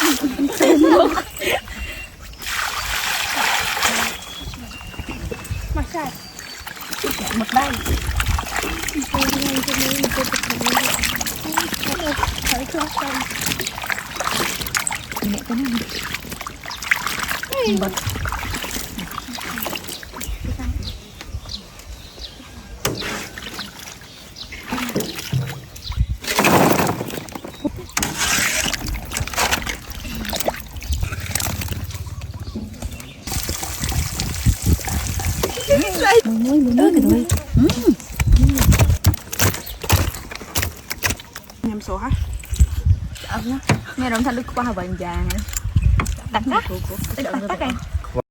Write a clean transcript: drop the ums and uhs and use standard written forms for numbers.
มาใช่หมดได้ขอให้ช่วยกัน เนี่ยก็นั่นบดมุ้ยมุ้ยมุ้ยกันเลยnhầm số hả nghe đồng thanh đức qua vàng vàng đặt tắt tắt tắt